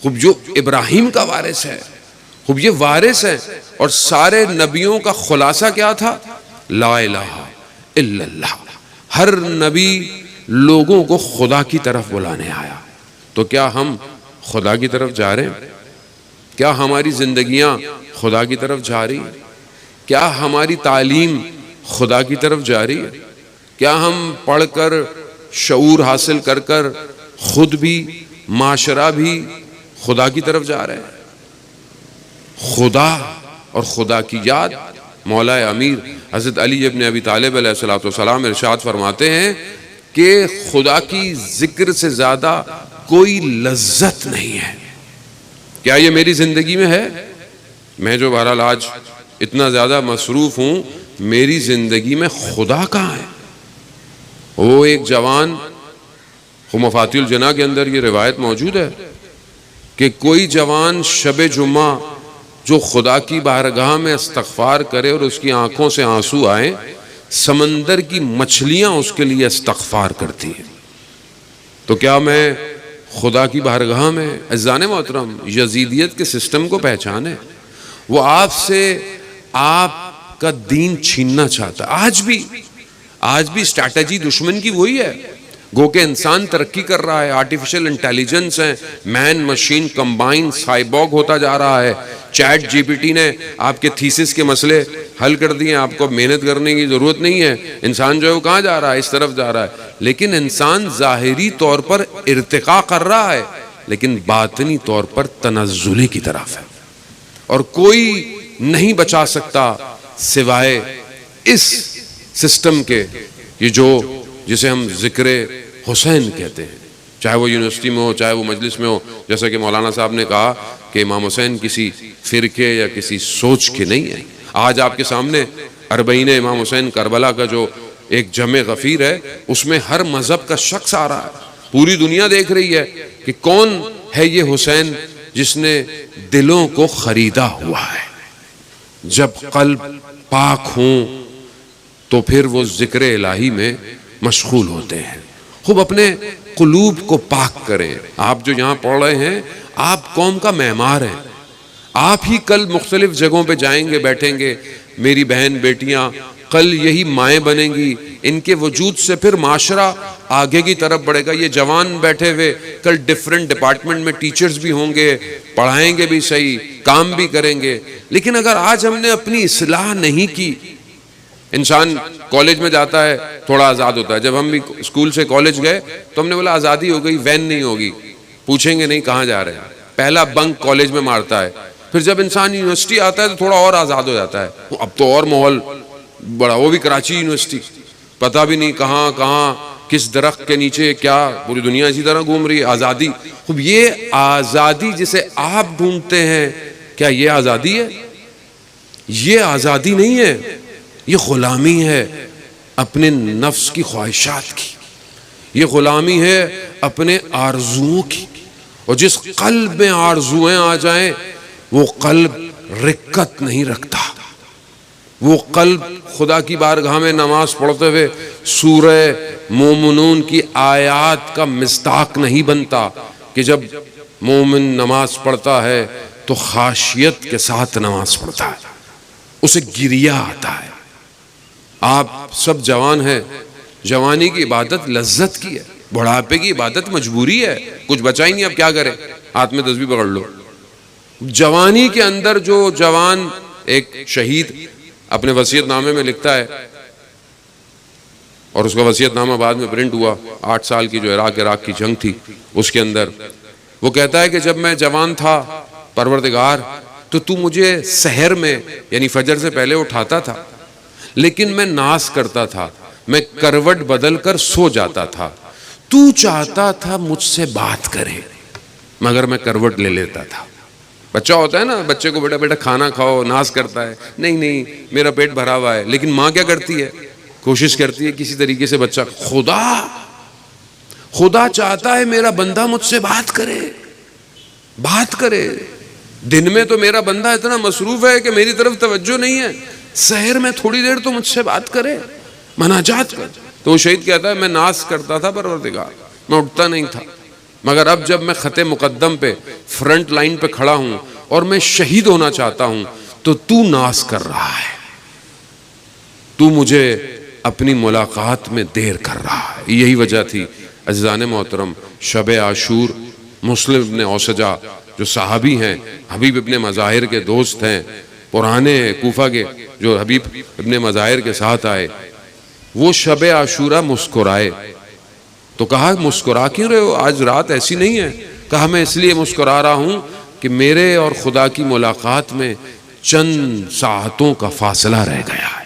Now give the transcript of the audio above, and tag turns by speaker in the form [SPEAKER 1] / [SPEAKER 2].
[SPEAKER 1] خوب جو ابراہیم کا وارث ہے، خوب یہ وارث ہے، اور سارے نبیوں کا خلاصہ کیا تھا؟ لا الہ الا اللہ۔ ہر نبی لوگوں کو خدا کی طرف بلانے آیا۔ تو کیا ہم خدا کی طرف جا رہے ہیں؟ کیا ہماری زندگیاں خدا کی طرف جا رہی ہیں؟ کیا ہماری تعلیم خدا کی طرف جا رہی ہے؟ کیا ہم پڑھ کر شعور حاصل کر کر خود بھی معاشرہ بھی خدا کی طرف جا رہے ہیں؟ خدا اور خدا کی یاد، مولا امیر حضرت علی ابن ابی طالب علیہ السلام ارشاد فرماتے ہیں کہ خدا کی ذکر سے زیادہ کوئی لذت نہیں ہے۔ کیا یہ میری زندگی میں ہے؟ میں جو بہرحال آج اتنا زیادہ مصروف ہوں، میری زندگی میں خدا کہاں ہے؟ وہ ایک جوان، مفاتیح الجناح کے اندر یہ روایت موجود ہے کہ کوئی جوان شب جمعہ جو خدا کی بارگاہ میں استغفار کرے اور اس کی آنکھوں سے آنسو آئیں، سمندر کی مچھلیاں اس کے لیے استغفار کرتی ہیں۔ تو کیا میں خدا کی بارگاہ میں؟ عزیزان محترم، یزیدیت کے سسٹم کو پہچانے، وہ آپ سے آپ کا دین چھیننا چاہتا ہے۔ آج بھی اسٹریٹجی دشمن کی وہی ہے۔ گو کہ انسان ترقی کر رہا ہے، آرٹیفیشل انٹیلیجنس ہے، مین مشین کمبائن سائبورگ ہوتا جا رہا ہے، چیٹ جی پی ٹی نے آپ کے تھیسس کے مسئلے حل کر دیے، آپ کو محنت کرنے کی ضرورت نہیں ہے۔ انسان جو ہے وہ کہاں جا رہا ہے؟ اس طرف جا رہا ہے۔ لیکن انسان ظاہری طور پر ارتقاء کر رہا ہے، لیکن باطنی طور پر تنزلی کی طرف ہے، اور کوئی نہیں بچا سکتا سوائے اس سسٹم کے، یہ جو جسے ہم ذکر حسین کہتے ہیں، چاہے وہ یونیورسٹی میں ہو، چاہے وہ مجلس میں ہو۔ جیسا کہ مولانا صاحب نے کہا کہ امام حسین کسی فرقے یا کسی سوچ کے نہیں ہے۔ آج آپ کے سامنے اربعین امام حسین کربلا کا جو ایک جمع غفیر ہے، اس میں ہر مذہب کا شخص آ رہا ہے۔ پوری دنیا دیکھ رہی ہے کہ کون ہے یہ حسین جس نے دلوں کو خریدا ہوا ہے۔ جب قلب پاک ہوں تو پھر وہ ذکر الہی میں مشغول ہوتے ہیں۔ خوب اپنے قلوب کو پاک کریں۔ آپ جو یہاں پڑھ رہے ہیں، آپ قوم کا معمار ہیں۔ آپ ہی کل مختلف جگہوں پہ جائیں گے، بیٹھیں گے۔ میری بہن بیٹیاں کل یہی مائیں بنیں گی، ان کے وجود سے پھر معاشرہ آگے کی طرف بڑھے گا۔ یہ جوان بیٹھے ہوئے کل ڈیفرنٹ ڈپارٹمنٹ میں ٹیچرز بھی ہوں گے، پڑھائیں گے بھی صحیح، کام بھی کریں گے۔ لیکن اگر آج ہم نے اپنی اصلاح نہیں کی، انسان کالج میں جاتا ہے تھوڑا آزاد ہوتا ہے۔ جب ہم بھی اسکول سے کالج گئے تو ہم نے بولا آزادی ہو گئی، وین نہیں ہوگی، پوچھیں گے نہیں کہاں جا رہے ہیں۔ پہلا بنک کالج میں مارتا ہے۔ پھر جب انسان یونیورسٹی آتا ہے تو تھوڑا اور آزاد ہو جاتا ہے۔ اب تو اور ماحول بڑا، وہ بھی کراچی یونیورسٹی، پتہ بھی نہیں کہاں کہاں کس درخت کے نیچے کیا، پوری دنیا اسی طرح گھوم رہی ہے۔ آزادی، خوب یہ آزادی جسے آپ ڈھونڈتے ہیں، کیا یہ آزادی ہے؟ یہ آزادی نہیں ہے، یہ غلامی ہے اپنے نفس کی خواہشات کی، یہ غلامی ہے اپنے آرزوؤں کی۔ اور جس قلب میں آرزویں آ جائیں، وہ قلب رکت نہیں رکھتا، وہ قلب خدا کی بارگاہ میں نماز پڑھتے ہوئے سورہ مومنون کی آیات کا مصداق نہیں بنتا کہ جب مومن نماز پڑھتا ہے تو خاشیت کے ساتھ نماز پڑھتا ہے، اسے گریہ آتا ہے۔ آپ سب جوان ہیں، جوانی کی عبادت لذت کی ہے، بڑھاپے کی عبادت مجبوری ہے، کچھ بچا ہی نہیں، اب کیا کریں، ہاتھ میں تسبیح پکڑ لو۔ جوانی کے اندر جو جوان، ایک شہید اپنے وصیت نامے میں لکھتا ہے، اور اس کا وصیت نامہ بعد میں پرنٹ ہوا، 8 سال کی جو عراق کی جنگ تھی اس کے اندر، وہ کہتا ہے کہ جب میں جوان تھا پروردگار تو مجھے سحر میں یعنی فجر سے پہلے اٹھاتا تھا، لیکن میں ناز کرتا تھا، میں کروٹ بدل کر سو جاتا تھا، تو چاہتا تھا مجھ سے بات کرے مگر میں کروٹ لے لیتا تھا۔ بچہ ہوتا ہے نا، بچے کو بیٹا بیٹا کھانا کھاؤ، ناز کرتا ہے، نہیں میرا پیٹ بھرا ہوا ہے، لیکن ماں کیا کرتی ہے؟ کوشش کرتی ہے کسی طریقے سے بچہ، خدا چاہتا ہے میرا بندہ مجھ سے بات کرے۔ دن میں تو میرا بندہ اتنا مصروف ہے کہ میری طرف توجہ نہیں ہے، سحر میں تھوڑی دیر تو مجھ سے بات کرے، مناجات کر۔ تو وہ شہید کہتا ہے میں ناز کرتا تھا پروردگار، میں اٹھتا نہیں تھا، مگر اب جب میں خط مقدم پہ فرنٹ لائن پہ کھڑا ہوں اور میں شہید ہونا چاہتا ہوں تو ناز کر رہا ہے، تو مجھے اپنی ملاقات میں دیر کر رہا ہے۔ یہی وجہ تھی عزیزان محترم، شب عاشور مسلم ابن اوسجہ جو صحابی ہیں، حبیب ابن مظاہر کے دوست ہیں، پرانے کوفہ کے جو حبیب ابن مظاہر کے ساتھ آئے، وہ شب عاشورہ مسکرائے تو کہا مسکرا کیوں رہے ہو؟ آج رات ایسی نہیں ہے۔ کہا میں اس لیے مسکرا رہا ہوں کہ میرے اور خدا کی ملاقات میں چند ساعتوں کا فاصلہ رہ گیا ہے۔